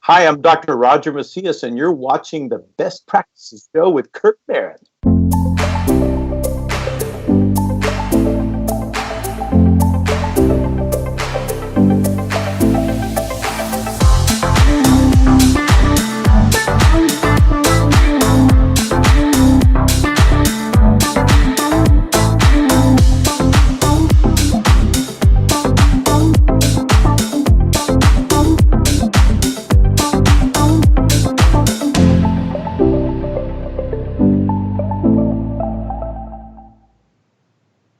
Hi, I'm Dr. Roger Macias, and you're watching the Best Practices Show with Kurt Barron.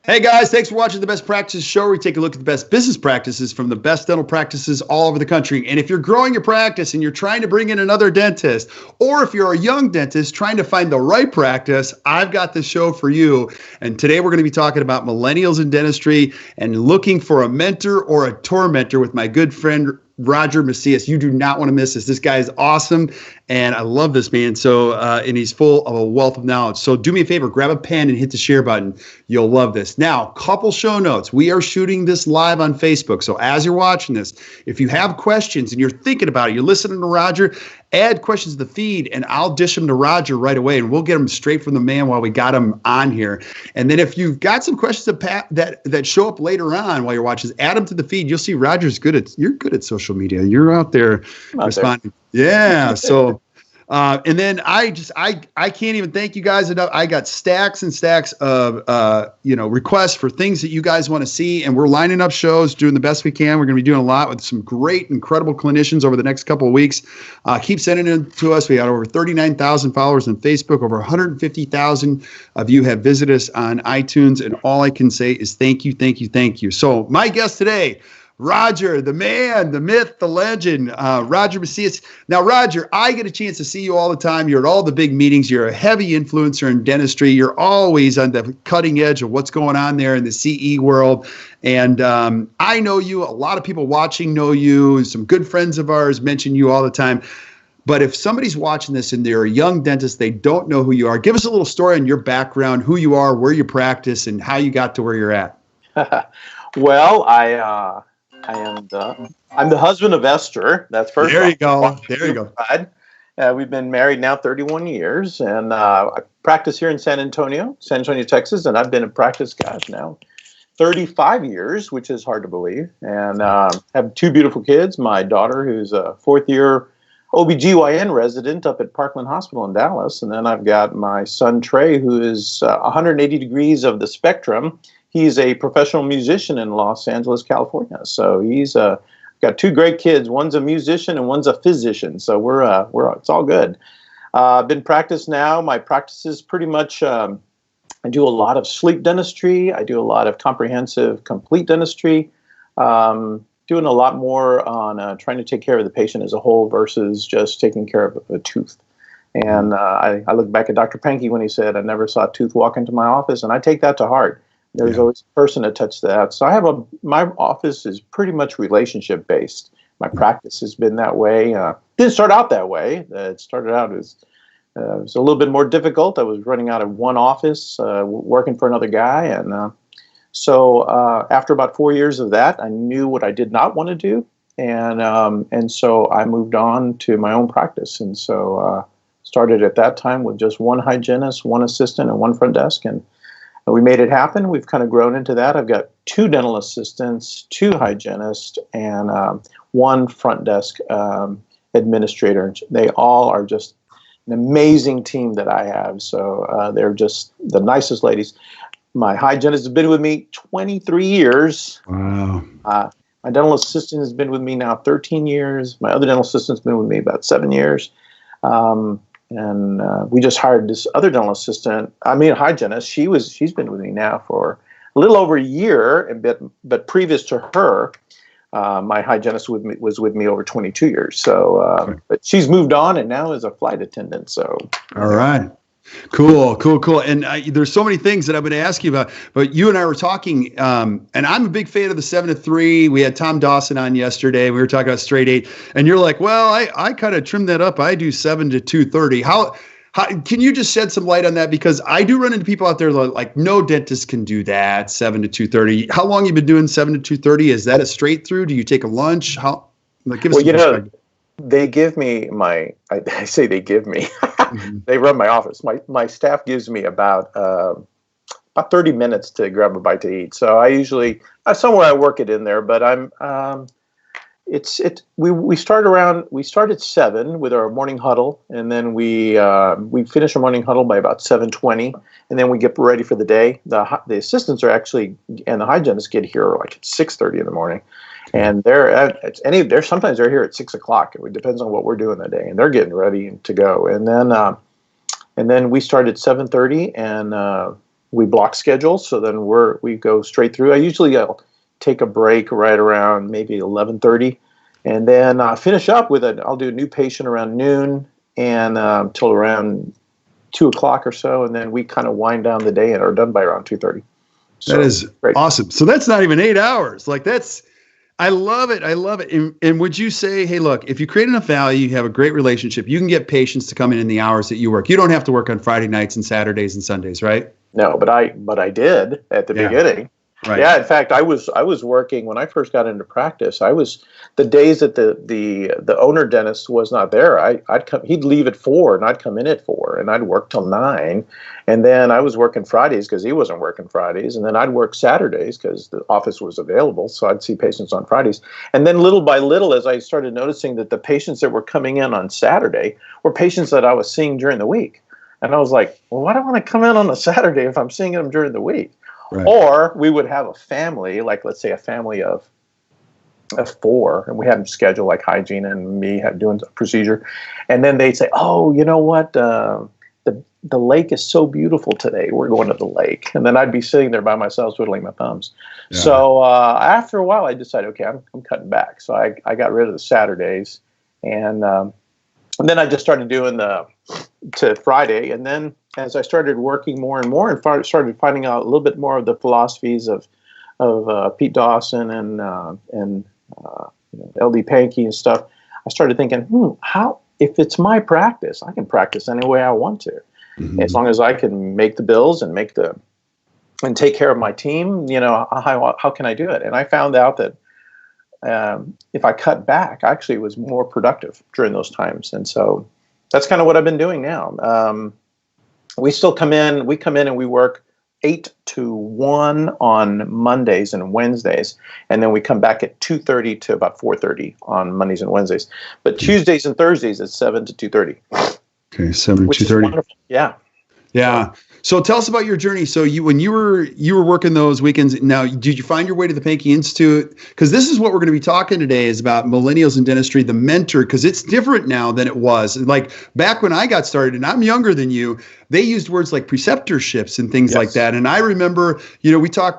Hey guys, thanks for watching the Best Practices Show, where we take a look at the best business practices from the best dental practices all over the country. And if you're growing your practice and you're trying to bring in another dentist, or if you're a young dentist trying to find the right practice, I've got this show for you. And today we're going to be talking about millennials in dentistry and looking for a mentor or a tormentor with my good friend Roger Macias. You do not want to miss this. This guy is awesome, and I love this man. So, and he's full of a wealth of knowledge. So do me a favor, grab a pen and hit the share button. You'll love this. Now, couple show notes. We are shooting this live on Facebook. So as you're watching this, if you have questions and you're thinking about it, you're listening to Roger, add questions to the feed, and I'll dish them to Roger right away, and we'll get them straight from the man while we got him on here. And then if you've got some questions that show up later on while you're watching, add them to the feed. You'll see Roger's you're good at social media. You're out there responding. Yeah. So, and then I can't even thank you guys enough. I got stacks and stacks of, requests for things that you guys want to see. And we're lining up shows, doing the best we can. We're going to be doing a lot with some great, incredible clinicians over the next couple of weeks. Keep sending them to us. We got over 39,000 followers on Facebook. Over 150,000 of you have visited us on iTunes. And all I can say is thank you, thank you, thank you. So my guest today, Roger, the man, the myth, the legend, Roger Macias. Now, Roger, I get a chance to see you all the time. You're at all the big meetings. You're a heavy influencer in dentistry. You're always on the cutting edge of what's going on there in the CE world. And I know you. A lot of people watching know you. Some good friends of ours mention you all the time. But if somebody's watching this and they're a young dentist, they don't know who you are, give us a little story on your background, who you are, where you practice, and how you got to where you're at. Well, I'm the husband of Esther. That's first. There you go. There you go. We've been married now 31 years, and I practice here in San Antonio, Texas, and I've been in practice, gosh, now 35 years, which is hard to believe. And have two beautiful kids. My daughter, who's a fourth-year OBGYN resident up at Parkland Hospital in Dallas, and then I've got my son Trey, who is 180 degrees of the spectrum. He's a professional musician in Los Angeles, California. So he's got two great kids. One's a musician and one's a physician. So we're it's all good. I've been practiced now. My practice is pretty much I do a lot of sleep dentistry. I do a lot of comprehensive, complete dentistry. Doing a lot more on trying to take care of the patient as a whole versus just taking care of a tooth. And I look back at Dr. Pankey when he said, "I never saw a tooth walk into my office," and I take that to heart. There's always a person to touch that. So my office is pretty much relationship based. My practice has been that way. Didn't start out that way. It started out as it was a little bit more difficult. I was running out of one office, working for another guy, and so after about 4 years of that, I knew what I did not want to do, and so I moved on to my own practice, and so started at that time with just one hygienist, one assistant, and one front desk, and we made it happen. We've kind of grown into that. I've got two dental assistants, two hygienists, and one front desk administrator. They all are just an amazing team that I have. So they're just the nicest ladies. My hygienist has been with me 23 years. Wow. My dental assistant has been with me now 13 years. My other dental assistant's been with me about 7 years. And we just hired this other dental assistant. Hygienist. She's been with me now for a little over a year. But previous to her, my hygienist was with me over 22 years. So, but she's moved on and now is a flight attendant. So, all right. Cool. And there's so many things that I'm going to ask you about, but you and I were talking, and I'm a big fan of the 7 to 3. We had Tom Dawson on yesterday. We were talking about straight 8, and you're like, well, I kind of trimmed that up. I do 7 to 2:30. How can you just shed some light on that? Because I do run into people out there like no dentist can do that, 7 to 2:30. How long you been doing 7 to 2:30? Is that a straight through? Do you take a lunch? Give us some perspective. They give me I say they give me, Mhm. they run my office. My staff gives me about 30 minutes to grab a bite to eat. So I usually, somewhere I work it in there, but we start at 7 with our morning huddle, and then we finish our morning huddle by about 7:20, and then we get ready for the day. The assistants are actually, and the hygienists get here like at 6:30 in the morning, and they're sometimes they're here at 6 o'clock. It depends on what we're doing that day, and they're getting ready to go. And then we start at 7:30, and we block schedules. So then we go straight through. I'll take a break right around maybe 11:30, and then finish up with I'll do a new patient around noon and till around 2 o'clock or so, and then we kind of wind down the day and are done by around 2:30. So, That is great. awesome. So that's not even 8 hours. Like I love it. I love it. And would you say, hey, look, if you create enough value, you have a great relationship, you can get patients to come in the hours that you work. You don't have to work on Friday nights and Saturdays and Sundays, right? No, but I did at the beginning. Right. Yeah, in fact, I was working when I first got into practice. I was the days that the owner dentist was not there. I'd come. He'd leave at 4, and I'd come in at 4, and I'd work till 9, and then I was working Fridays because he wasn't working Fridays, and then I'd work Saturdays because the office was available. So I'd see patients on Fridays, and then little by little, as I started noticing that the patients that were coming in on Saturday were patients that I was seeing during the week, and I was like, well, why do I want to come in on a Saturday if I'm seeing them during the week? Right. Or we would have a family, like let's say a family of 4, and we had them scheduled like hygiene and me doing a procedure, and then they'd say, "Oh, you know what? The lake is so beautiful today. We're going to the lake." And then I'd be sitting there by myself, twiddling my thumbs. Yeah. So after a while, I decided, okay, I'm cutting back. So I got rid of the Saturdays, and then I just started doing to Friday, and then as I started working more and more and started finding out a little bit more of the philosophies of Pete Dawson and LD Pankey and stuff, I started thinking, how, if it's my practice, I can practice any way I want to, as long as I can make the bills and and take care of my team. How can I do it? And I found out that if I cut back, I actually was more productive during those times, and so that's kind of what I've been doing now. We come in and we work 8 to 1 on Mondays and Wednesdays, and then we come back at 2:30 to about 4:30 on Mondays and Wednesdays. But Tuesdays and Thursdays it's 7 to 2:30. Okay, 7 to 2:30. Yeah. Yeah. So tell us about your journey. So when you were working those weekends, now did you find your way to the Pankey Institute? Because this is what we're going to be talking today is about millennials in dentistry, the mentor, because it's different now than it was. Like back when I got started, and I'm younger than you, they used words like preceptorships and things like that. And I remember,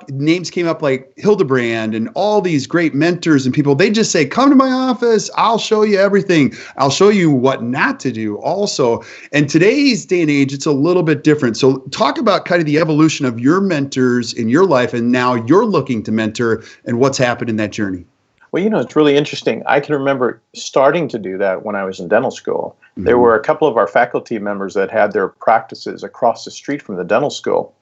names came up like Hildebrand and all these great mentors and people. They just say, come to my office. I'll show you everything. I'll show you what not to do also. And today's day and age, it's a little bit different. So talk about kind of the evolution of your mentors in your life, and now you're looking to mentor, and what's happened in that journey. Well, it's really interesting. I can remember starting to do that when I was in dental school. Mm-hmm. There were a couple of our faculty members that had their practices across the street from the dental school.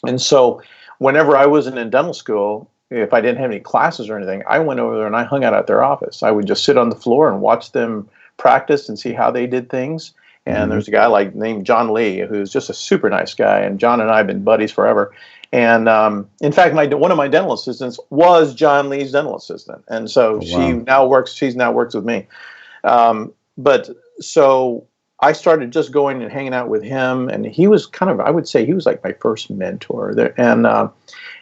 And so whenever I wasn't in dental school, if I didn't have any classes or anything, I went over there and I hung out at their office. I would just sit on the floor and watch them practice and see how they did things. And there's a guy named John Lee, who's just a super nice guy. And John and I have been buddies forever. And in fact, one of my dental assistants was John Lee's dental assistant. And so she's now works with me. But so I started just going and hanging out with him. And he was I would say he was like my first mentor there.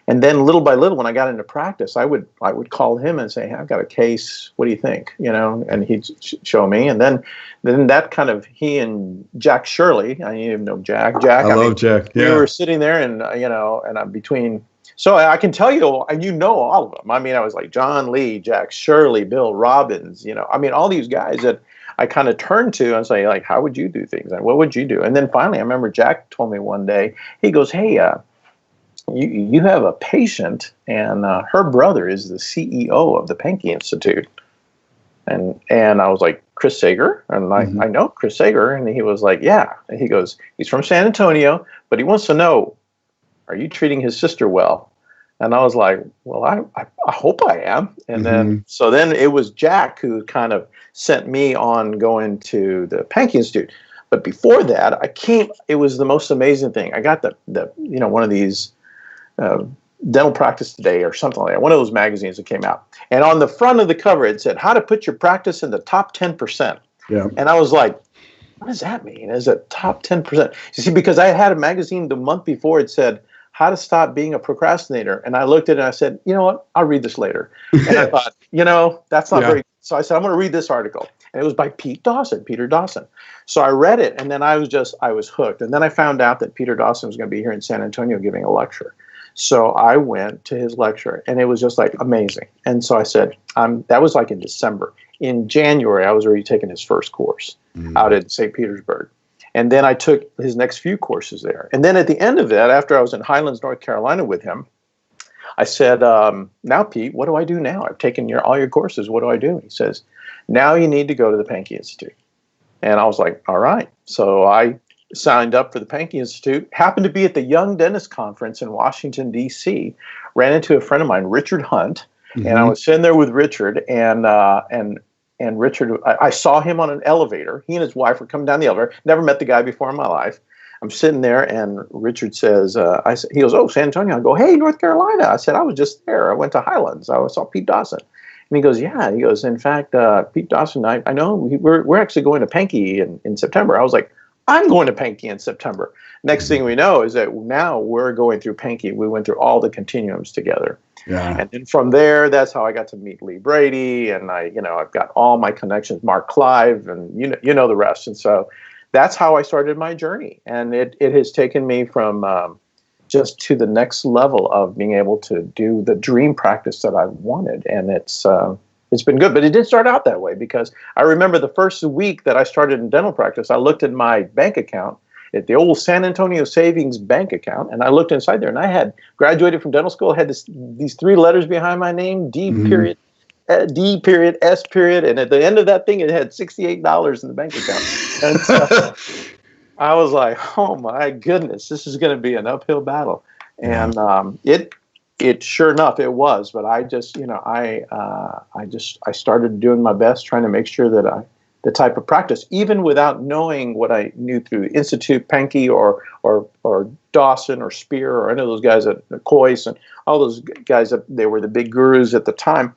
And then little by little, when I got into practice, I would call him and say, hey, I've got a case. What do you think? And he'd show me. And then that he and Jack Shirley, I didn't even know Jack. I love Jack. Yeah. We were sitting there and I'm between. So I can tell you, and all of them. I mean, I was like John Lee, Jack Shirley, Bill Robbins, all these guys that I kind of turned to and say, like, how would you do things? And what would you do? And then finally, I remember Jack told me one day, he goes, hey, you have a patient, and her brother is the CEO of the Pankey Institute. And I was like, Chris Sager? And I know Chris Sager. And he was like, yeah. And he goes, he's from San Antonio, but he wants to know, are you treating his sister well? And I was like, well, I hope I am. And then it was Jack who kind of sent me on going to the Pankey Institute. But before that, it was the most amazing thing. I got one of these Dental Practice Today or something like that, one of those magazines that came out. And on the front of the cover, it said, how to put your practice in the top 10%. Yeah. And I was like, what does that mean? Is it top 10%? You see, because I had a magazine the month before, it said, how to stop being a procrastinator. And I looked at it and I said, you know what? I'll read this later. And I thought, that's not very good. So I said, I'm going to read this article. And it was by Peter Dawson. So I read it, and then I was hooked. And then I found out that Peter Dawson was going to be here in San Antonio giving a lecture. So I went to his lecture, and it was just like amazing. And so I said, that was like in December. In January, I was already taking his first course out in St. Petersburg. And then I took his next few courses there. And then at the end of that, after I was in Highlands, North Carolina with him, I said, now, Pete, what do I do now? I've taken all your courses. What do I do? He says, now you need to go to the Pankey Institute. And I was like, all right. So I signed up for the Pankey Institute, happened to be at the Young Dentist Conference in Washington, D.C., ran into a friend of mine, Richard Hunt, and I was sitting there with Richard, and Richard, I saw him on an elevator. He and his wife were coming down the elevator. Never met the guy before in my life. I'm sitting there, and Richard says, he goes, oh, San Antonio. I go, hey, North Carolina. I said, I was just there. I went to Highlands. I saw Pete Dawson. And he goes, yeah. He goes, in fact, Pete Dawson, I know we're actually going to Pankey in September. I was like, I'm going to Pankey in September. Next thing we know is that now we're going through Pankey. We went through all the continuums together. Yeah. And then from there, that's how I got to meet Lee Brady, and I've got all my connections, Mark Clive, and you know the rest. And so that's how I started my journey, and it has taken me from just to the next level of being able to do the dream practice that I wanted, and it's been good. But it did start out that way, because I remember the first week that I started in dental practice, I looked at my bank account, at the old San Antonio Savings Bank account, and I looked inside there, and I had graduated from dental school, had these three letters behind my name, D period, S period, and at the end of that thing, it had $68 in the bank account. And so I was like, oh my goodness, this is going to be an uphill battle. And it sure enough, it was. But I just, I started doing my best, trying to make sure that the type of practice, even without knowing what I knew through Institute, Pankey, or Dawson, or Spear, or any of those guys at Coyce, and all those guys, they were the big gurus at the time.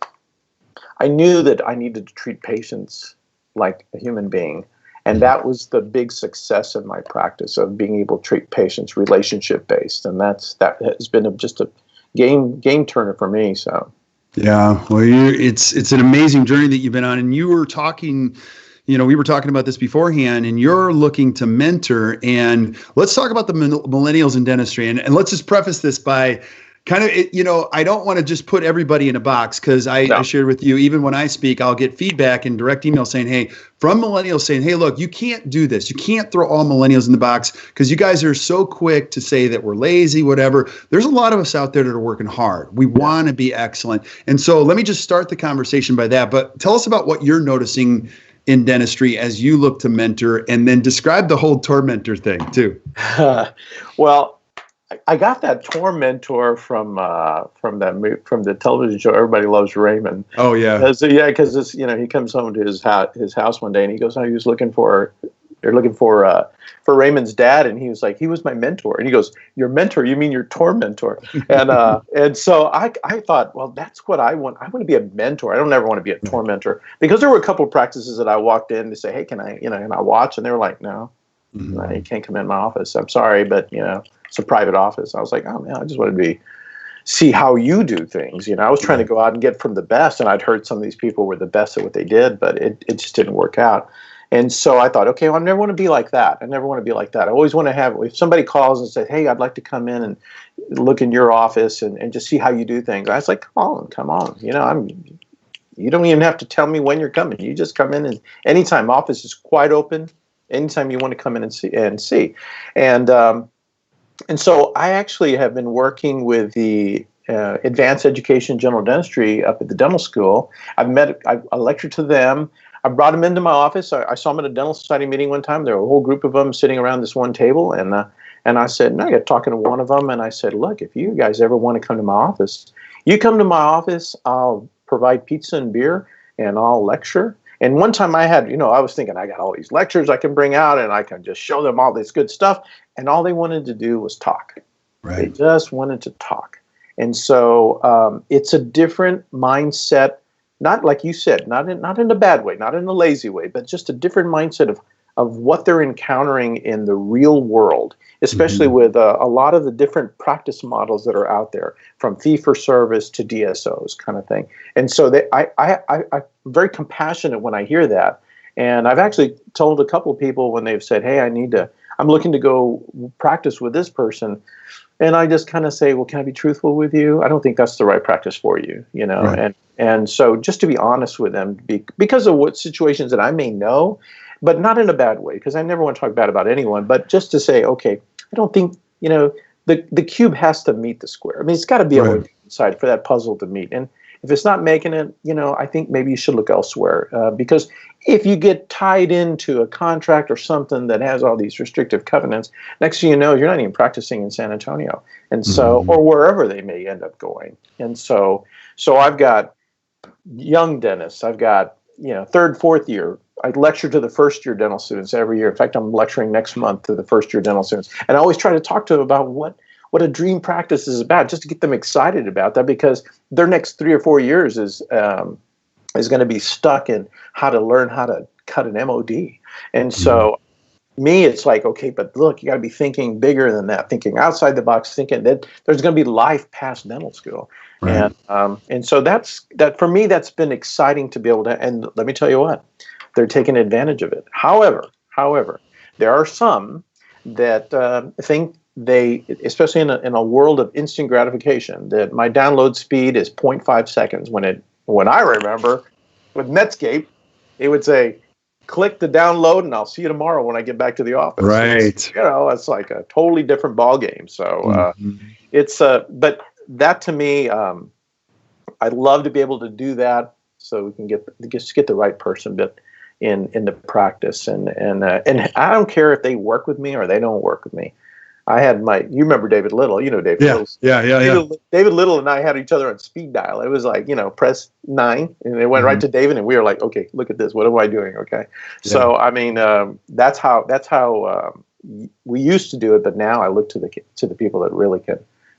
I knew that I needed to treat patients like a human being. And that was the big success of my practice, of being able to treat patients relationship-based. And that has been just a game turner for me. So, yeah, well, it's an amazing journey that you've been on. And you were talking, we were talking about this beforehand, and you're looking to mentor. And let's talk about the millennials in dentistry. And let's just preface this by kind of, I don't want to just put everybody in a box, because I shared with you, even when I speak, I'll get feedback and direct email saying, hey, from millennials saying, hey, look, you can't do this. You can't throw all millennials in the box, because you guys are so quick to say that we're lazy, whatever. There's a lot of us out there that are working hard. We want to be excellent. And so let me just start the conversation by that. But tell us about what you're noticing in dentistry as you look to mentor, and then describe the whole Tormenter thing too. Well, I got that Tormenter from the television show Everybody Loves Raymond. Oh yeah, because he comes home to his house one day, and he goes, he was looking for Raymond's dad, and he was like, he was my mentor, and he goes, your mentor? You mean your Tormenter? And so I thought, well, that's what I want. I want to be a mentor. I don't ever want to be a Tormenter, because there were a couple of practices that I walked in to say, hey, can I and I watch, and they were like, no, you can't come in my office. I'm sorry, but it's a private office. I was like, oh man, I just want to see how you do things. I was trying to go out and get from the best, and I'd heard some of these people were the best at what they did, but it just didn't work out. And so I thought, okay, well, I never want to be like that. I always want to have, if somebody calls and says, hey, I'd like to come in and look in your office and just see how you do things. I was like, come on. You don't even have to tell me when you're coming. You just come in, and anytime. Office is quite open. Anytime you want to come in and see. And so I actually have been working with the Advanced Education General Dentistry up at the dental school. I lectured to them. I brought them into my office. I saw them at a dental society meeting one time. There were a whole group of them sitting around this one table, and And I said, and I got talking to one of them, and I said, look, if you guys ever want to come to my office, you come to my office, I'll provide pizza and beer, and I'll lecture. And one time I had, I was thinking I got all these lectures I can bring out, and I can just show them all this good stuff. And all they wanted to do was talk. Right. They just wanted to talk. And so it's a different mindset, not like you said, not in a bad way, not in a lazy way, but just a different mindset of what they're encountering in the real world, especially with a lot of the different practice models that are out there, from fee-for-service to DSOs kind of thing. And so I'm very compassionate when I hear that. And I've actually told a couple of people when they've said, hey, I'm looking to go practice with this person. And I just kind of say, well, can I be truthful with you? I don't think that's the right practice for you, Right. And so just to be honest with them, because of what situations that I may know, but not in a bad way, because I never want to talk bad about anyone, but just to say, okay, I don't think, the cube has to meet the square. I mean, it's got to be able to decide for that puzzle to meet. And if it's not making it, I think maybe you should look elsewhere, because if you get tied into a contract or something that has all these restrictive covenants, next thing you know, you're not even practicing in San Antonio, and so or wherever they may end up going. And so I've got young dentists. I've got third, fourth year. I lecture to the first year dental students every year. In fact, I'm lecturing next month to the first year dental students, and I always try to talk to them about what a dream practice is about, just to get them excited about that, because their next 3 or 4 years is going to be stuck in how to learn how to cut an MOD. And so me, it's like, okay, but look, you got to be thinking bigger than that, thinking outside the box, thinking that there's going to be life past dental school. Right. And so that for me, that's been exciting to be able to, and let me tell you what, they're taking advantage of it. However, there are some that think they, especially in a world of instant gratification, that my download speed is 0.5 seconds. When I remember with Netscape, it would say, click to download and I'll see you tomorrow when I get back to the office. Right. It's like a totally different ball game. So but that to me, I'd love to be able to do that so we can get the right person in the practice. And I don't care if they work with me or they don't work with me. I had you remember David Little, David Little. Yeah. David Little and I had each other on speed dial. It was like, press 9 and it went right to David and we were like, okay, look at this. What am I doing? Okay. Yeah. So, I mean, that's how we used to do it. But now I look to the people that really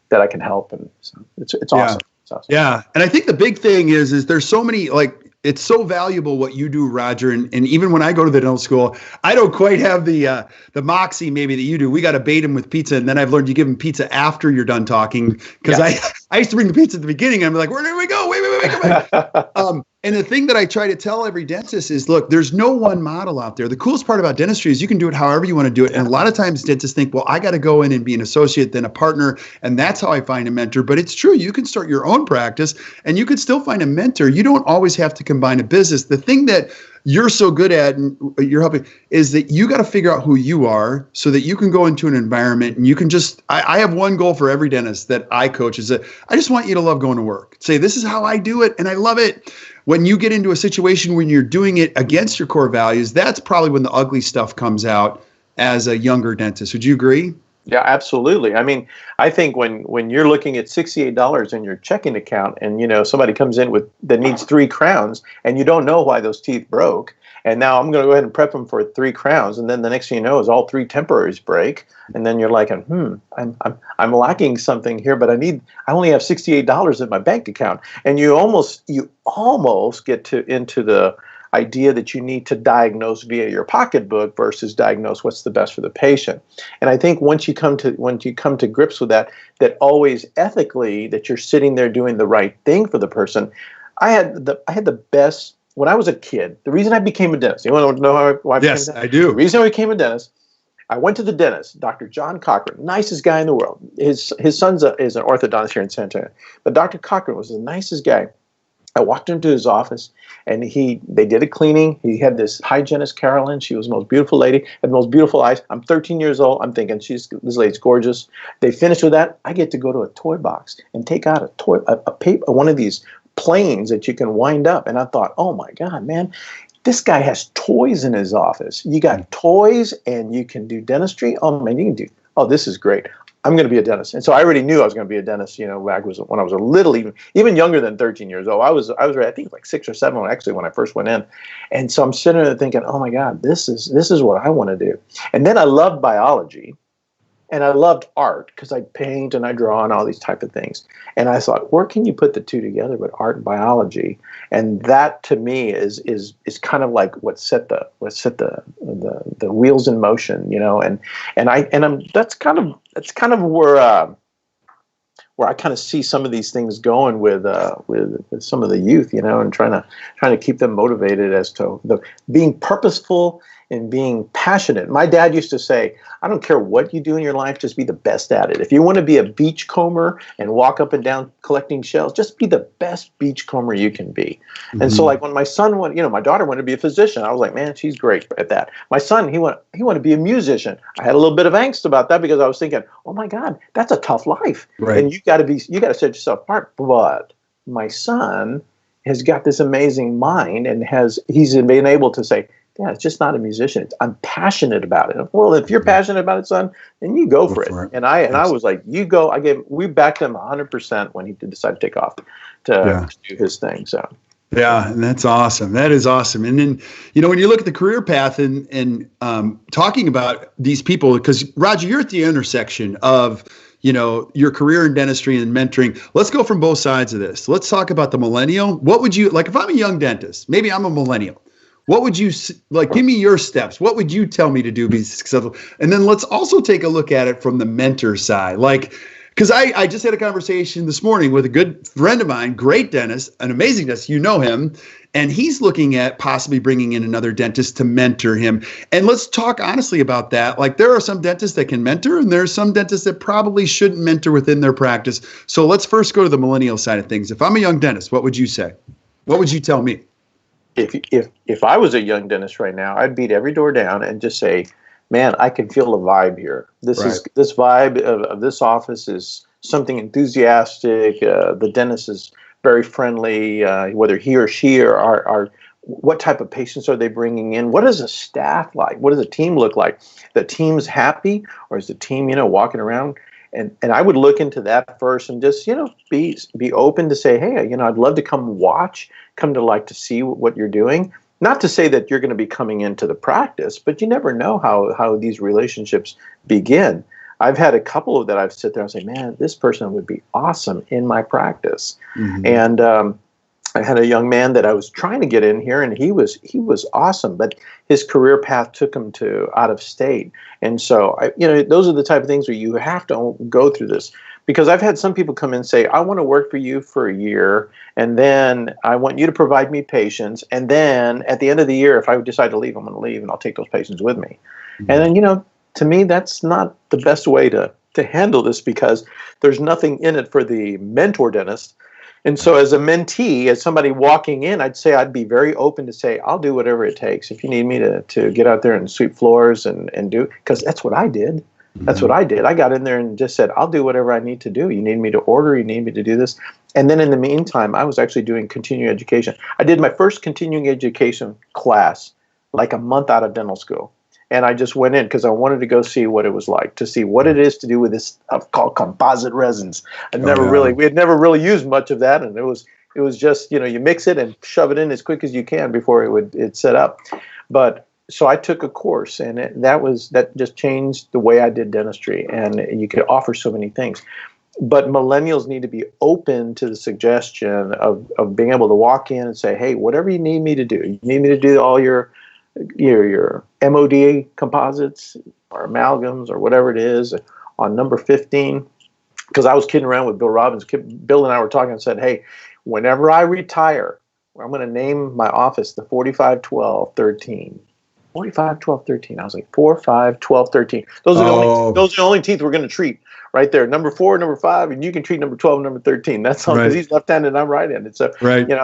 that I can help. And so it's awesome. It's awesome. Yeah. And I think the big thing is there's so many, it's so valuable what you do, Roger. And even when I go to the dental school, I don't quite have the moxie maybe that you do. We got to bait them with pizza. And then I've learned you give them pizza after you're done talking. Because I used to bring the pizza at the beginning. And I'm like, where did we go? Wait, come on. And the thing that I try to tell every dentist is, look, there's no one model out there. The coolest part about dentistry is you can do it however you want to do it. And a lot of times dentists think, well, I got to go in and be an associate, then a partner. And that's how I find a mentor. But it's true. You can start your own practice and you can still find a mentor. You don't always have to combine a business. The thing that you're so good at and you're helping is that you got to figure out who you are so that you can go into an environment and you can just, I have one goal for every dentist that I coach is that I just want you to love going to work. Say, this is how I do it and I love it. When you get into a situation when you're doing it against your core values, that's probably when the ugly stuff comes out as a younger dentist. Would you agree? Yeah, absolutely. I mean, I think when you're looking at $68 in your checking account and, somebody comes in that needs 3 crowns and you don't know why those teeth broke. And now I'm going to go ahead and prep them for 3 crowns. And then the next thing you know is all 3 temporaries break. And then you're like, I'm lacking something here, but I only have $68 in my bank account. And you almost get into the idea that you need to diagnose via your pocketbook versus diagnose what's the best for the patient. And I think once you come to grips with that always ethically that you're sitting there doing the right thing for the person. I had the best when I was a kid. The reason I became a dentist. You want to know why I became a dentist? Yes, I do. The reason I became a dentist, I went to the dentist, Dr. John Cochran, nicest guy in the world. His son is an orthodontist here in San Antonio. But Dr. Cochran was the nicest guy. I walked into his office, and they did a cleaning. He had this hygienist, Carolyn. She was the most beautiful lady, had the most beautiful eyes. I'm 13 years old. I'm thinking, this lady's gorgeous. They finished with that. I get to go to a toy box and take out a paper, one of these planes that you can wind up. And I thought, oh my God, man, this guy has toys in his office. You got toys, and you can do dentistry. Oh man, you can do oh, this is great. I'm going to be a dentist. And so I already knew I was going to be a dentist, back when I was a little, even younger than 13 years old. I was I think like 6 or 7 when I first went in. And so I'm sitting there thinking, oh my God, this is what I want to do. And then I loved biology. And I loved art because I paint and I draw and all these type of things. And I thought, where can you put the two together with art and biology? And that to me is kind of like what set the wheels in motion, that's kind of where I kind of see some of these things going with some of the youth, and trying to keep them motivated as to being purposeful and being passionate. My dad used to say, I don't care what you do in your life, just be the best at it. If you want to be a beachcomber and walk up and down collecting shells, just be the best beachcomber you can be. Mm-hmm. And so like when my son my daughter wanted to be a physician, I was like, man, she's great at that. My son, he wanted to be a musician. I had a little bit of angst about that because I was thinking, oh my God, that's a tough life. Right. And you got to set yourself apart. But my son has got this amazing mind and he's been able to say, yeah, it's just not a musician. I'm passionate about it. Well, if you're passionate about it, son, then you go for it. And I was like, you go. We backed him 100% when he did decide to take off to do his thing. So. Yeah, and that's awesome. That is awesome. And then, when you look at the career path and talking about these people, because Roger, you're at the intersection of, your career in dentistry and mentoring. Let's go from both sides of this. Let's talk about the millennial. What would you, like if I'm a young dentist, maybe I'm a millennial, what would you, give me your steps. What would you tell me to do to be successful? And then let's also take a look at it from the mentor side. Because I just had a conversation this morning with a good friend of mine, great dentist, an amazing dentist, him, and he's looking at possibly bringing in another dentist to mentor him. And let's talk honestly about that. Like there are some dentists that can mentor, and there are some dentists that probably shouldn't mentor within their practice. So let's first go to the millennial side of things. If I'm a young dentist, what would you say? What would you tell me? If I was a young dentist right now, I'd beat every door down and just say, man, I can feel a vibe here. This vibe of this office is something enthusiastic. The dentist is very friendly, whether he or she are what type of patients are they bringing in? What is the staff like? What does the team look like? The team's happy, or is the team, walking around? And I would look into that first and just, be open to say, hey, I'd love to come to see what you're doing. Not to say that you're going to be coming into the practice, but you never know how these relationships begin. I've had a couple of that I've sit there and say, man, this person would be awesome in my practice. Mm-hmm. And I had a young man that I was trying to get in here, and he was awesome, but his career path took him to out of state. And so, those are the type of things where you have to go through this. Because I've had some people come in and say, I want to work for you for a year, and then I want you to provide me patients, and then at the end of the year, if I decide to leave, I'm going to leave, and I'll take those patients with me. Mm-hmm. And then, to me, that's not the best way to handle this, because there's nothing in it for the mentor dentist. And so as a mentee, as somebody walking in, I'd be very open to say, I'll do whatever it takes. If you need me to get out there and sweep floors and do, because that's what I did. That's what I did. I got in there and just said, I'll do whatever I need to do. You need me to order, you need me to do this. And then in the meantime, I was actually doing continuing education. I did my first continuing education class like a month out of dental school. And I just went in because I wanted to go see what it was like, to see what it is to do with this stuff called composite resins. We had never really used much of that. And it was just, you mix it and shove it in as quick as you can before it set up. But so I took a course, and that just changed the way I did dentistry, and you could offer so many things. But millennials need to be open to the suggestion of being able to walk in and say, hey, whatever you need me to do, you need me to do all your MOD composites or amalgams or whatever it is on number 15. Because I was kidding around with Bill Robbins. Bill and I were talking and said, hey, whenever I retire, I'm going to name my office the 451213. 45, 12, 13. I was like, 4, 5, 12, 13. Those are the only teeth we're going to treat right there. Number 4, number 5, and you can treat number 12, and number 13. That's all, because he's left-handed and I'm right-handed. So,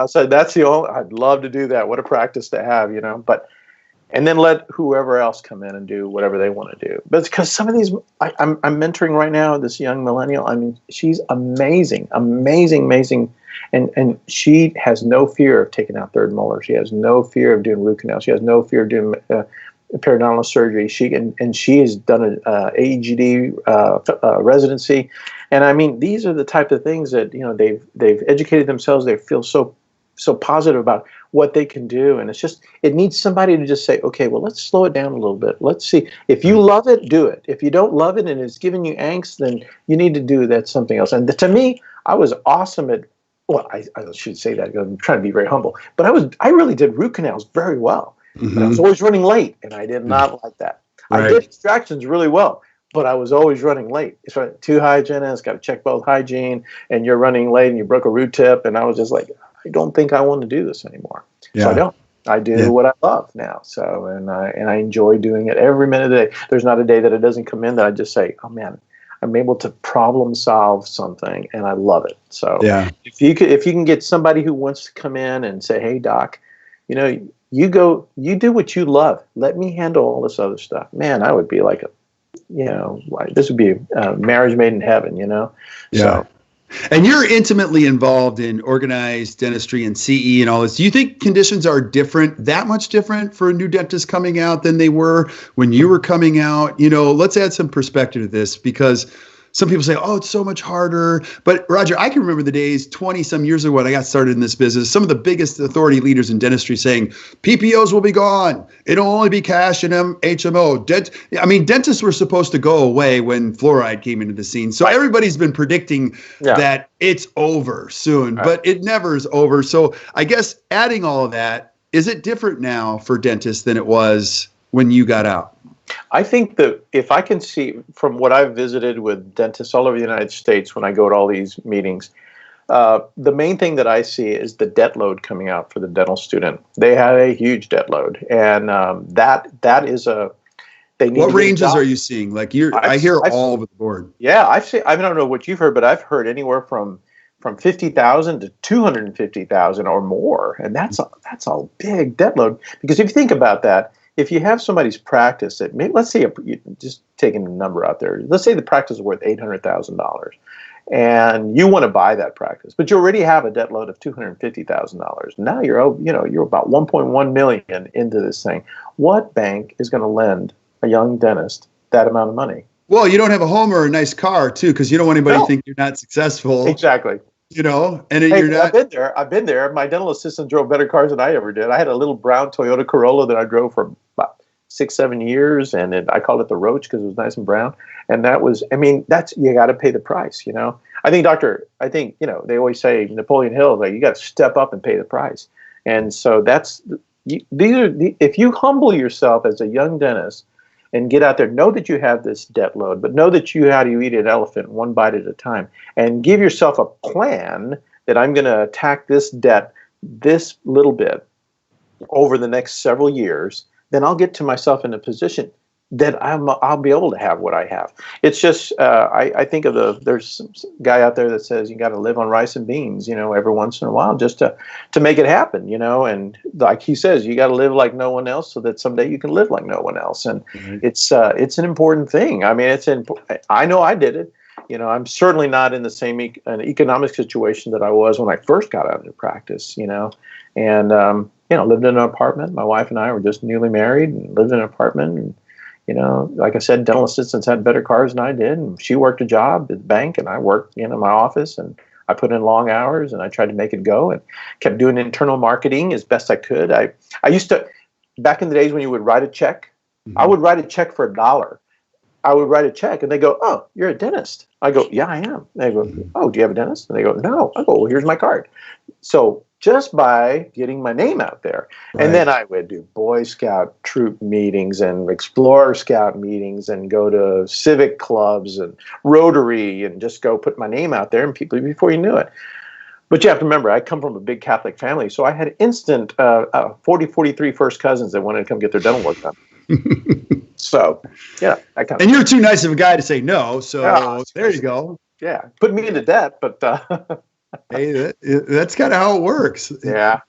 so that's the only, I'd love to do that. What a practice to have, but, and then let whoever else come in and do whatever they want to do. But it's because some of these, I'm mentoring right now, this young millennial. I mean, she's amazing. And she has no fear of taking out third molar. She has no fear of doing root canal. She has no fear of doing periodontal surgery. She has done a AEGD residency, and I mean, these are the type of things that they've educated themselves. They feel so positive about what they can do, and it needs somebody to just say, okay, well, let's slow it down a little bit. Let's see, if you love it, do it. If you don't love it and it's giving you angst, then you need to do that something else. And to me, I was awesome at, well, I should say that because I'm trying to be very humble, but I really did root canals very well. But I was always running late, and I did not like that. Right. I did extractions really well, but I was always running late. It's right, 2 hygienists, got to check both hygiene, and you're running late, and you broke a root tip, and I was just like, I don't think I want to do this anymore. Yeah. So I don't. I do what I love now. So and I enjoy doing it every minute of the day. There's not a day that it doesn't come in that I just say, oh man, I'm able to problem solve something, and I love it. So if you can get somebody who wants to come in and say, hey doc, you do what you love. Let me handle all this other stuff. Man, I would be like this would be a marriage made in heaven, Yeah. So, and you're intimately involved in organized dentistry and CE and all this. Do you think conditions are that much different for a new dentist coming out than they were when you were coming out? Let's add some perspective to this, because some people say, oh, it's so much harder. But Roger, I can remember the days 20 some years ago when I got started in this business, some of the biggest authority leaders in dentistry saying PPOs will be gone. It'll only be cash and HMO. Dentists were supposed to go away when fluoride came into the scene. So everybody's been predicting that it's over soon, but it never is over. So I guess adding all of that, is it different now for dentists than it was when you got out? I think that if I can see from what I've visited with dentists all over the United States when I go to all these meetings, the main thing that I see is the debt load coming out for the dental student. They have a huge debt load, and that is a. They need. What ranges are you seeing? Like I hear all over the board. Yeah, I don't know what you've heard, but I've heard anywhere from 50,000 to 250,000 or more, and that's a big debt load. Because if you think about that. If you have somebody's practice that let's say just taking a number out there, let's say the practice is worth $800,000, and you want to buy that practice, but you already have a debt load of $250,000. Now you're about 1.1 million into this thing. What bank is going to lend a young dentist that amount of money? Well, you don't have a home or a nice car too, because you don't want anybody to think you're not successful. Exactly. And you're not. I've been there. My dental assistant drove better cars than I ever did. I had a little brown Toyota Corolla that I drove for about 6-7 years, and I called it the Roach because it was nice and brown. And that's you got to pay the price. I think they always say Napoleon Hill, like you got to step up and pay the price. And so if you humble yourself as a young dentist and get out there, know that you have this debt load, but know that how do you eat an elephant one bite at a time, and give yourself a plan that I'm going to attack this debt this little bit over the next several years. Then I'll get to myself in a position that I'll be able to have what I have. It's just I think of there's some guy out there that says you got to live on rice and beans, every once in a while just to make it happen, and like he says, you got to live like no one else so that someday you can live like no one else. And it's an important thing. I mean, I know I did it. I'm certainly not in the same economic situation that I was when I first got out into practice, and lived in an apartment. My wife and I were just newly married and lived in an apartment. And like I said, dental assistants had better cars than I did, and she worked a job at the bank, and I worked in my office, and I put in long hours, and I tried to make it go, and kept doing internal marketing as best I could. I used to, back in the days when you would write a check, I would write a check for $1. I would write a check, and they go, "Oh, you're a dentist." I go, "Yeah, I am." They go, "Oh, do you have a dentist?" And they go, "No." I go, "Well, here's my card." So just by getting my name out there. Right. And then I would do Boy Scout troop meetings and Explorer Scout meetings and go to civic clubs and Rotary and just go put my name out there, and people, before you knew it. But you have to remember, I come from a big Catholic family, so I had instant 43 first cousins that wanted to come get their dental work done. So, yeah. And you're too nice of a guy to say no, so there you go. Yeah, put me into debt, but... Hey, that's kind of how it works. Yeah.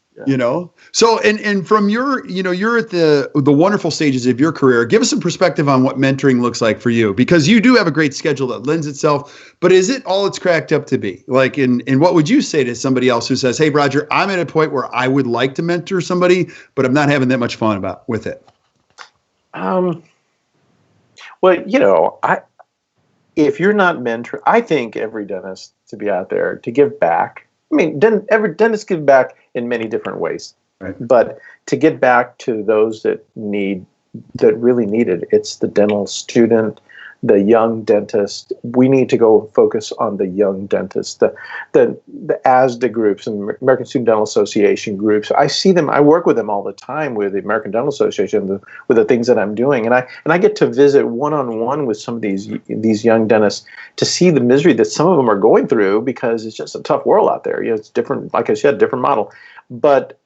So and from your, you're at the wonderful stages of your career. Give us some perspective on what mentoring looks like for you, because you do have a great schedule that lends itself, but is it all it's cracked up to be? Like, and what would you say to somebody else who says, "Hey, Roger, I'm at a point where I would like to mentor somebody, but I'm not having that much fun with it"? Um, well, if you're not mentor, I think every dentist to be out there to give back. I mean, every dentist give back in many different ways, Right. but to get back to those that really need it, it's the dental student, the young dentist. We need to go focus on the young dentist, the ASDA groups and American Student Dental Association groups. I see them. I work with them all the time with the American Dental Association with the things that I'm doing, and I get to visit one-on-one with some of these young dentists to see the misery that some of them are going through, because it's just a tough world out there. It's different. Like I said, different model, but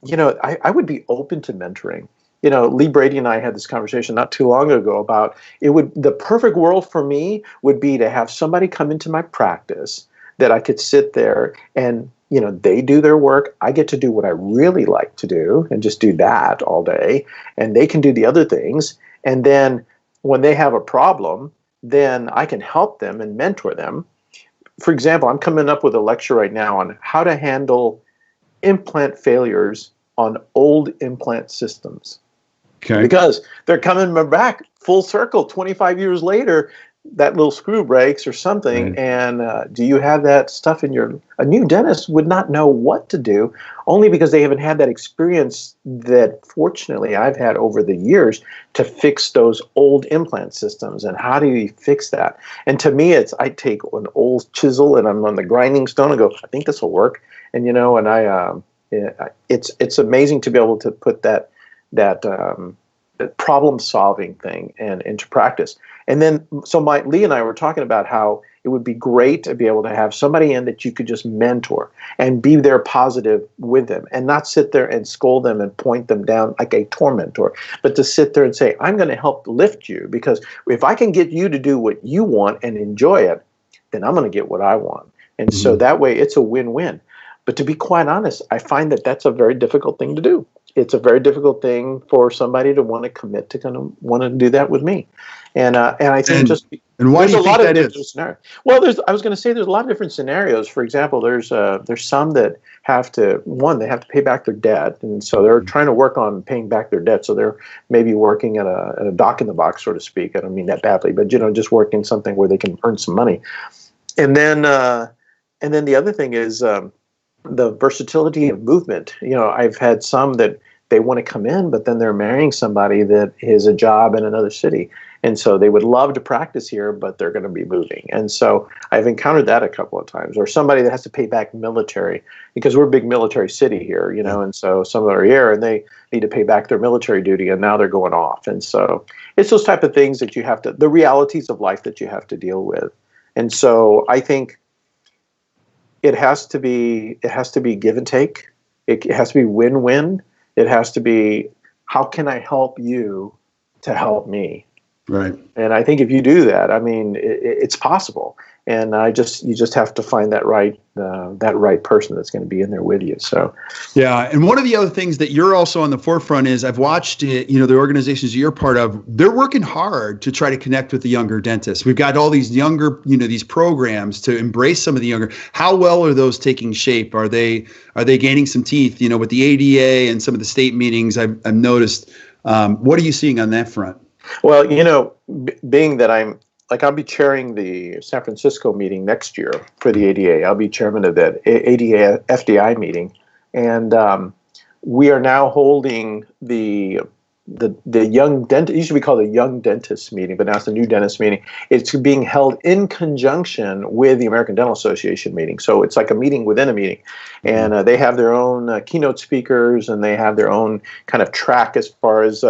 I would be open to mentoring. Lee Brady and I had this conversation not too long ago about the perfect world for me would be to have somebody come into my practice that I could sit there and, they do their work. I get to do what I really like to do and just do that all day. And they can do the other things. And then when they have a problem, then I can help them and mentor them. For example, I'm coming up with a lecture right now on how to handle implant failures on old implant systems. Okay. Because they're coming back full circle 25 years later, that little screw breaks or something. Right. And do you have that stuff in a new dentist would not know what to do, only because they haven't had that experience that fortunately I've had over the years to fix those old implant systems. And how do you fix that? And to me, I take an old chisel and I'm on the grinding stone and go, I think this will work. And, it's amazing to be able to put that problem-solving thing into practice. And then, so Lee and I were talking about how it would be great to be able to have somebody in that you could just mentor and be there positive with them and not sit there and scold them and point them down like a tormentor, but to sit there and say, I'm going to help lift you, because if I can get you to do what you want and enjoy it, then I'm going to get what I want. And so that way it's a win-win. But to be quite honest, I find that that's a very difficult thing to do. It's a very difficult thing for somebody to want to commit to kind of want to do that with me. And I think and why do you think that is? Scenarios. Well, I was going to say there's a lot of different scenarios. For example, there's some that have to pay back their debt, and so they're trying to work on paying back their debt. So they're maybe working at a dock in the box, so to speak. I don't mean that badly, but just working something where they can earn some money. And then the other thing is the versatility of movement. I've had some that they want to come in, but then they're marrying somebody that has a job in another city. And so they would love to practice here, but they're going to be moving. And so I've encountered that a couple of times. Or somebody that has to pay back military, because we're a big military city here, and so some of them are here and they need to pay back their military duty, and now they're going off. And so it's those type of things that the realities of life that you have to deal with. And so I think it has to be give and take. It has to be win-win. It has to be, how can I help you to help me? Right. And I think if you do that, I mean, it's possible. And you just have to find that right person that's going to be in there with you. So, yeah. And one of the other things that you're also on the forefront is, I've watched it, the organizations you're part of, they're working hard to try to connect with the younger dentists. We've got all these younger, these programs to embrace some of the younger. How well are those taking shape? Are they gaining some teeth, with the ADA and some of the state meetings I've noticed? What are you seeing on that front? Well, being that I'll be chairing the San Francisco meeting next year for the ADA. I'll be chairman of that ADA FDI meeting. And we are now holding the young dentist, it used to be called the young dentist meeting, but now it's the new dentist meeting. It's being held in conjunction with the American Dental Association meeting. So it's like a meeting within a meeting. And they have their own keynote speakers, and they have their own kind of track as far as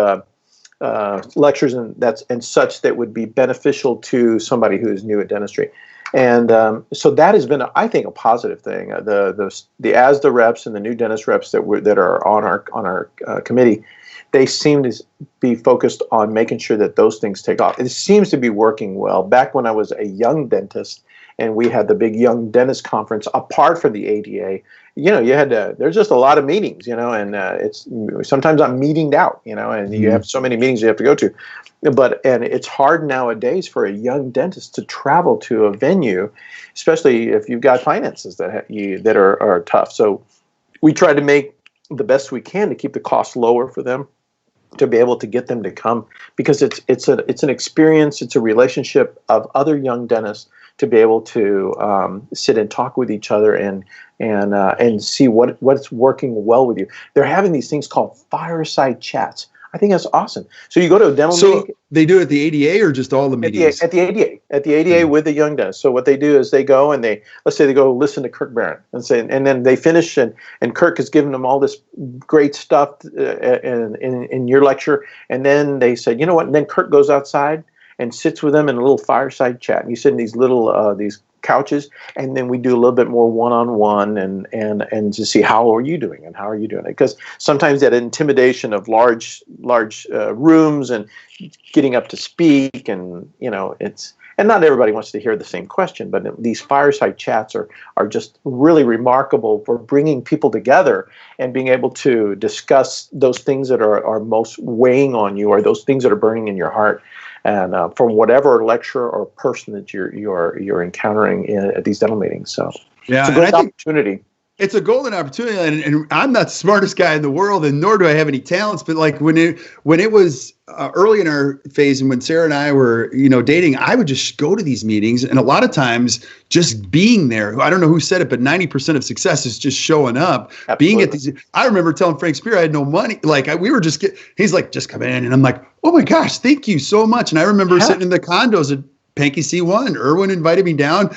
lectures and such that would be beneficial to somebody who is new at dentistry. And so that has been, I think, a positive thing. The ASDA reps and the new dentist reps that are on our committee, they seem to be focused on making sure that those things take off. It seems to be working well. Back when I was a young dentist and we had the big young dentist conference apart from the ADA, there's just a lot of meetings, and it's sometimes I'm meetinged out, and you have so many meetings you have to go to. And it's hard nowadays for a young dentist to travel to a venue, especially if you've got finances that are tough. So we try to make the best we can to keep the costs lower for them. to be able to get them to come, because it's an experience, it's a relationship of other young dentists to be able to sit and talk with each other and see what's working well with you. They're having these things called fireside chats. I think that's awesome. So you go to a dental meeting. They do it at the ADA or just all the meetings? At the ADA with the young dentist. So what they do is they go and let's say they go listen to Kirk Barron and then they finish and Kirk has given them all this great stuff in your lecture, and then they said, you know what? And then Kirk goes outside and sits with them in a little fireside chat. And you sit in these little these couches, and then we do a little bit more one-on-one and to see how are you doing and how are you doing it, because sometimes that intimidation of large rooms and getting up to speak, and and not everybody wants to hear the same question, but these fireside chats are just really remarkable for bringing people together and being able to discuss those things that are most weighing on you, or those things that are burning in your heart. And from whatever lecturer or person that you're encountering at these dental meetings, so yeah, it's a great opportunity. It's a golden opportunity, and I'm not the smartest guy in the world, and nor do I have any talents. But like when it was early in our phase, and when Sarah and I were dating, I would just go to these meetings, and a lot of times just being there. I don't know who said it, but 90% of success is just showing up. Absolutely. Being at these. I remember telling Frank Spear I had no money. Like we were just he's like, just come in, and I'm like, oh my gosh, thank you so much. And I remember sitting in the condos at Pankey C1. Irwin invited me down.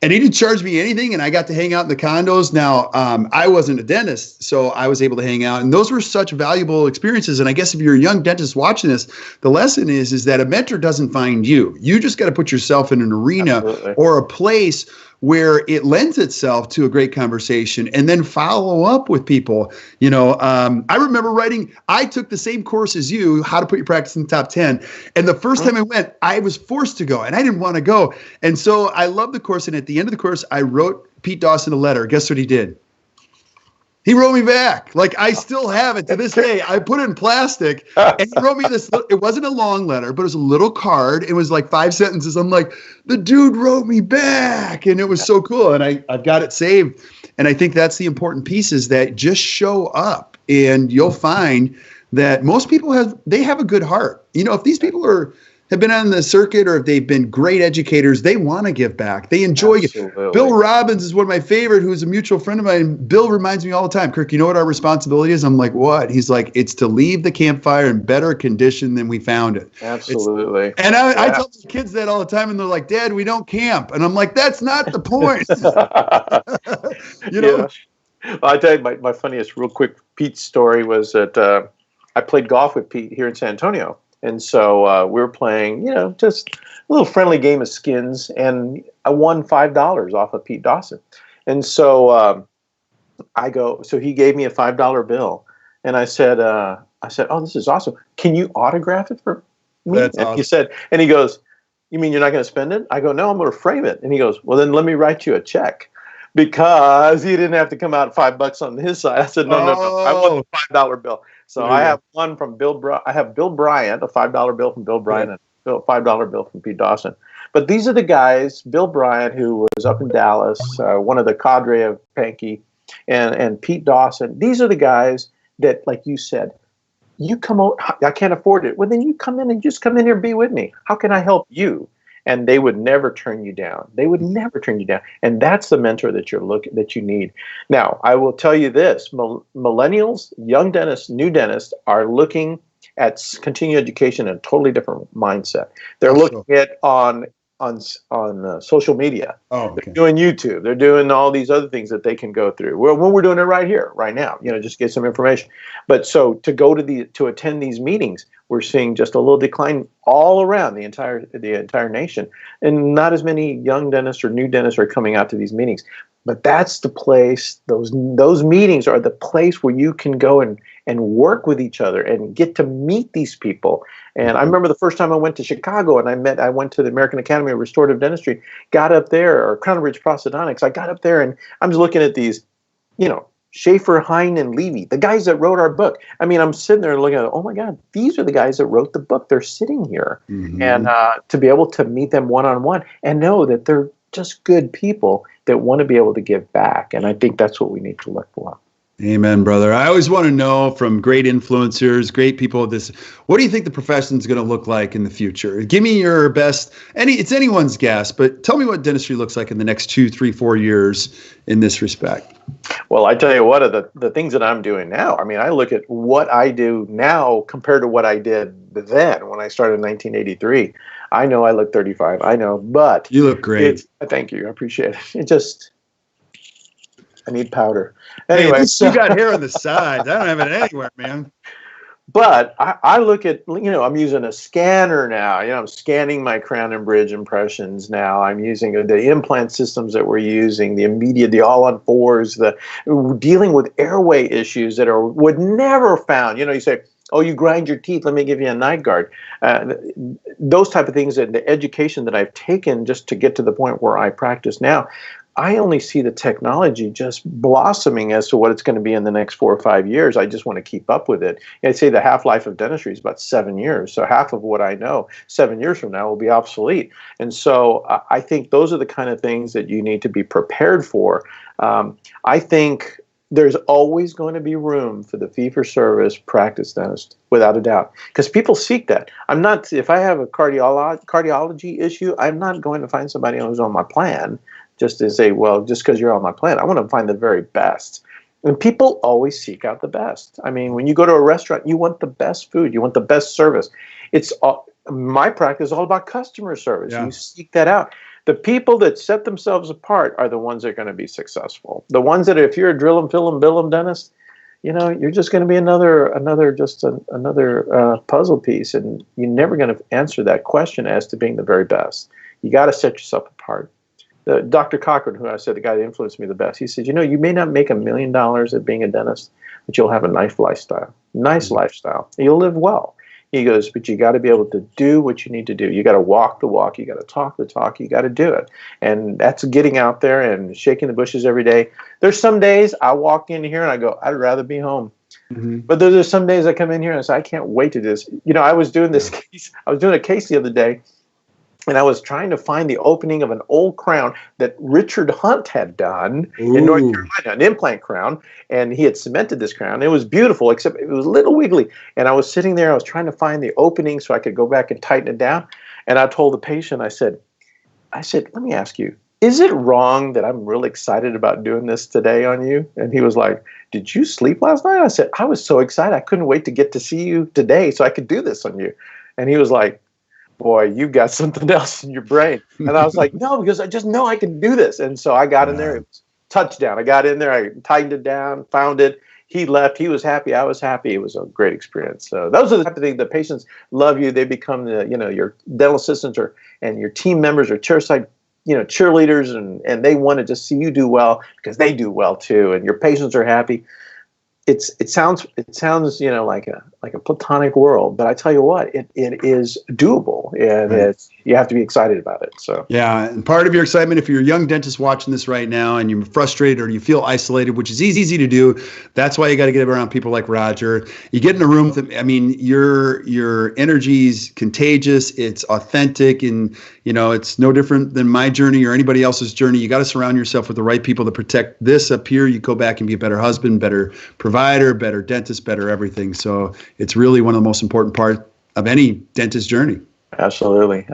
And he didn't charge me anything, and I got to hang out in the condos. Now, I wasn't a dentist, so I was able to hang out. And those were such valuable experiences. And I guess if you're a young dentist watching this, the lesson is that a mentor doesn't find you. You just got to put yourself in an arena Absolutely. Or a place where it lends itself to a great conversation, and then follow up with people. I remember I took the same course as you, How to Put Your Practice in the Top 10. And the first time I went, I was forced to go, and I didn't want to go. And so I loved the course. And at the end of the course, I wrote Pete Dawson a letter. Guess what he did? He wrote me back. Like, I still have it to this day. I put it in plastic, and he wrote me this. It wasn't a long letter, but it was a little card. It was like 5 sentences. I'm like, the dude wrote me back, and it was so cool. And I've got it saved. And I think that's the important piece, is that just show up, and you'll find that most people have a good heart. If these people have been on the circuit, or if they've been great educators, they want to give back. They enjoy it. Bill Robbins is one of my favorite, who's a mutual friend of mine. Bill reminds me all the time, Kirk, you know what our responsibility is? I'm like, what? He's like, it's to leave the campfire in better condition than we found it. Absolutely. And I tell the kids that all the time, and they're like, Dad, we don't camp. And I'm like, that's not the point. Yeah. Well, I tell you, my funniest real quick Pete story was that I played golf with Pete here in San Antonio. And so we were playing, just a little friendly game of skins, and I won $5 off of Pete Dawson. And so so he gave me a $5 bill, and I said, oh, this is awesome. Can you autograph it for me? That's and awesome. And he goes, you mean you're not going to spend it? I go, no, I'm going to frame it. And he goes, well, then let me write you a check. Because he didn't have to come out $5 on his side. I said, no. I want a $5 bill. So I have one from Bill. I have Bill Bryant, a $5 bill from Bill Bryant, and a $5 bill from Pete Dawson. But these are the guys: Bill Bryant, who was up in Dallas, one of the cadre of Pankey, and Pete Dawson. These are the guys that, like you said, you come out. I can't afford it. Well, then you come in and just come in here and be with me. How can I help you? And they would never turn you down. They would never turn you down. And that's the mentor that you need. Now, I will tell you this: millennials, young dentists, new dentists are looking at continuing education in a totally different mindset. They're looking at on social media. Oh, okay. They're doing YouTube. They're doing all these other things that they can go through. Well, we're doing it right here, right now. Just get some information. But so to attend these meetings, we're seeing just a little decline all around the entire nation, and not as many young dentists or new dentists are coming out to these meetings. But that's the place. Those meetings are the place where you can go and work with each other and get to meet these people. And I remember the first time I went to Chicago, and I went to the American Academy of Restorative Dentistry, got up there, or Crown Ridge Prosthodontics. I got up there, and I'm just looking at these, Schaefer, Hine, and Levy, the guys that wrote our book. I mean, I'm sitting there looking at it, oh my God, these are the guys that wrote the book. They're sitting here. Mm-hmm. And to be able to meet them one-on-one and know that they're just good people that want to be able to give back. And I think that's what we need to look for. Amen, brother. I always want to know from great influencers, great people of this, what do you think the profession is going to look like in the future? Give me your best, it's anyone's guess, but tell me what dentistry looks like in the next 2, 3, 4 years in this respect. Well, I tell you what, of the things that I'm doing now, I mean, I look at what I do now compared to what I did then when I started in 1983. I know I look 35, I know, but you look great. Thank you. I appreciate it. I need powder. Anyway, you got hair on the sides. I don't have it anywhere, man. But I look at, I'm using a scanner now. I'm scanning my crown and bridge impressions now. I'm using the implant systems that we're using, the immediate, the all-on-4s, dealing with airway issues that would never found. You say, oh, you grind your teeth, let me give you a night guard. Those type of things, and the education that I've taken just to get to the point where I practice now, I only see the technology just blossoming as to what it's going to be in the next 4 or 5 years. I just want to keep up with it. I'd say the half-life of dentistry is about 7 years. So half of what I know 7 years from now will be obsolete. And so I think those are the kind of things that you need to be prepared for. I think there's always going to be room for the fee-for-service practice dentist, without a doubt, because people seek that. If I have a cardiology issue, I'm not going to find somebody who's on my plan just to say, well, just because you're on my plan. I want to find the very best. And people always seek out the best. I mean, when you go to a restaurant, you want the best food. You want the best service. My practice is all about customer service. Yeah. You seek that out. The people that set themselves apart are the ones that are going to be successful. The ones that, if you're a drill 'em, fill 'em, bill 'em dentist, you're just going to be another puzzle piece, and you're never going to answer that question as to being the very best. You got to set yourself apart. Dr. Cochran, who I said the guy that influenced me the best, he said, you may not make $1 million at being a dentist, but you'll have a nice lifestyle. Lifestyle. You'll live well. He goes, but you got to be able to do what you need to do. You got to walk the walk. You got to talk the talk. You got to do it. And that's getting out there and shaking the bushes every day. There's some days I walk in here and I go, I'd rather be home. Mm-hmm. But there's some days I come in here and I say, I can't wait to do this. I was doing this case. I was doing a case the other day. And I was trying to find the opening of an old crown that Richard Hunt had done in North Carolina, an implant crown. And he had cemented this crown. It was beautiful, except it was a little wiggly. And I was sitting there. I was trying to find the opening so I could go back and tighten it down. And I told the patient, I said, let me ask you, is it wrong that I'm really excited about doing this today on you? And he was like, did you sleep last night? I said, I was so excited. I couldn't wait to get to see you today so I could do this on you. And he was like, boy, you've got something else in your brain. And I was like, no, because I just know I can do this. And so I got in there, it was touchdown. I got in there, I tightened it down, found it. He left. He was happy. I was happy. It was a great experience. So those are the type of things. The patients love you. They become your dental assistants and your team members or chairside, cheerleaders, and they want to just see you do well because they do well too. And your patients are happy. It sounds like a platonic world, but I tell you what, it is doable, and you have to be excited about it. So yeah, and part of your excitement, if you're a young dentist watching this right now and you're frustrated or you feel isolated, which is easy to do, that's why you got to get around people like Roger. You get in a room with him. I mean, your energy's contagious. It's authentic, and it's no different than my journey or anybody else's journey. You got to surround yourself with the right people to protect this up here. You go back and be a better husband, better provider, better dentist, better everything. So it's really one of the most important parts of any dentist journey. Absolutely.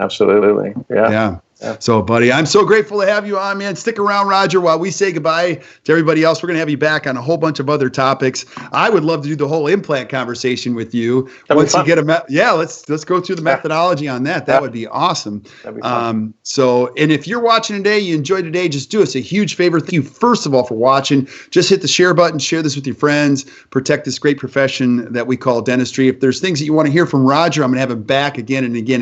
Yeah. So, buddy, I'm so grateful to have you on, man. Stick around, Roger, while we say goodbye to everybody else. We're going to have you back on a whole bunch of other topics. I would love to do the whole implant conversation with you. Once you get let's go through the methodology on that. That would be awesome. That'd be fun. And if you're watching today, you enjoyed today, just do us a huge favor. Thank you, first of all, for watching. Just hit the share button, share this with your friends, protect this great profession that we call dentistry. If there's things that you want to hear from Roger, I'm going to have him back again and again,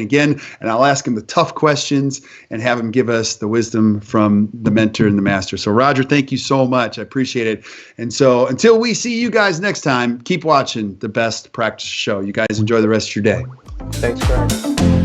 and I'll ask him the tough questions and have him give us the wisdom from the mentor and the master. So, Roger, thank you so much. I appreciate it. And so until we see you guys next time, keep watching the Best Practice Show. You guys enjoy the rest of your day. Thanks, Greg.